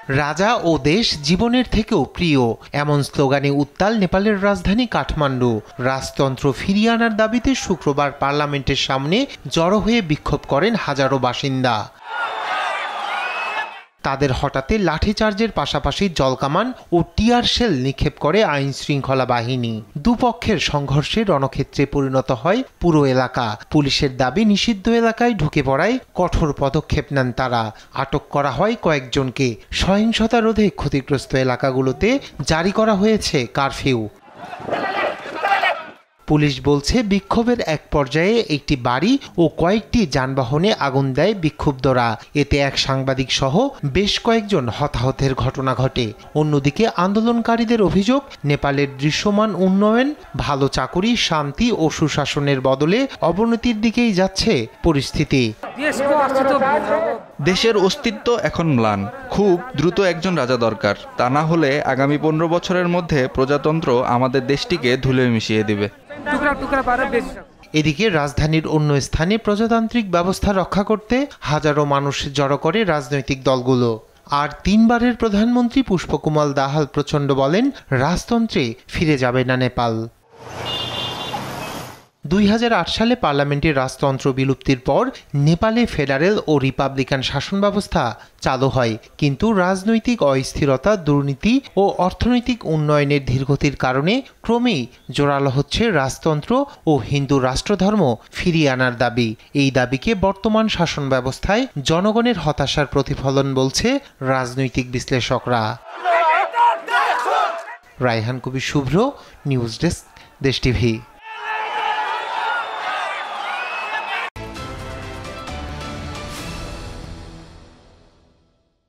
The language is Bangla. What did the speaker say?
রাজা ও দেশ জীবনের থেকেও প্রিয়, এমন স্লোগানে উত্তাল নেপালের রাজধানী কাঠমান্ডু। রাজতন্ত্র ফিরিয়ে আনার দাবিতে শুক্রবার পার্লামেন্টের সামনে জড়ো হয়ে বিক্ষোভ করেন হাজারো বাসিন্দা। তাদের হঠাতে লাঠিচার্জের পাশাপাশি জলকামান ও টিয়ার শেল নিক্ষেপ করে আইন শৃঙ্খলা বাহিনী। দুপক্ষের সংঘর্ষে রণক্ষেত্রে পরিণত হয় পুরো এলাকা। পুলিশের দাবি, নিষিদ্ধ এলাকায় ঢুকে পড়ায় কঠোর পদক্ষেপ নেন তারা। আটক করা হয় কয়েকজনকে। সহিংসতা রোধে ক্ষতিগ্রস্ত এলাকাগুলোতে জারি করা হয়েছে কারফিউ। পুলিশ বলছে, বিক্ষোভের এক পর্যায়ে একটি বাড়ি ও কয়েকটি যানবাহনে আগুন দেয় বিক্ষুব্ধরা। এতে এক সাংবাদিক সহ বেশ কয়েকজন হতাহতের ঘটনা ঘটে। অন্যদিকে আন্দোলনকারীদের অভিযোগ, নেপালের দৃশ্যমান উন্নয়ন, ভালো চাকুরি, শান্তি ও সুশাসনের বদলে অবনতির দিকেই যাচ্ছে পরিস্থিতি। দেশের অস্তিত্ব এখন ম্লান। খুব দ্রুত একজন রাজা দরকার। তা না হলে আগামী 15 বছরের মধ্যে প্রজাতন্ত্র আমাদের দেশটিকে ধুলে মিশিয়ে দিবে। এদিকে রাজধানীর অন্য স্থানে প্রজাতান্ত্রিক ব্যবস্থা রক্ষা করতে হাজারো মানুষ জড়ো করে রাজনৈতিক দলগুলো। আর 3 বারের প্রধানমন্ত্রী পুষ্পকুমাল দাহাল প্রচণ্ড বলেন, রাজতন্ত্রে ফিরে যাবে না নেপাল। 2008 সালে পার্লামেন্টে রাজতন্ত্র বিলুপ্তির পর নেপালে ফেডারেল ও রিপাবলিকান শাসন ব্যবস্থা চালু হয়। কিন্তু রাজনৈতিক অস্থিরতা, দুর্নীতি ও অর্থনৈতিক উন্নয়নের ধীরগতির কারণে ক্রমেই জোরালো হচ্ছে রাজতন্ত্র ও হিন্দু রাষ্ট্রধর্ম ফিরিয়ে আনার দাবি। এই দাবিকে বর্তমান শাসন ব্যবস্থায় জনগণের হতাশার প্রতিফলন বলছে রাজনৈতিক বিশ্লেষকরা। রায়হান কবির শুভ্র, নিউজ ডেস্ক, দেশ টিভি।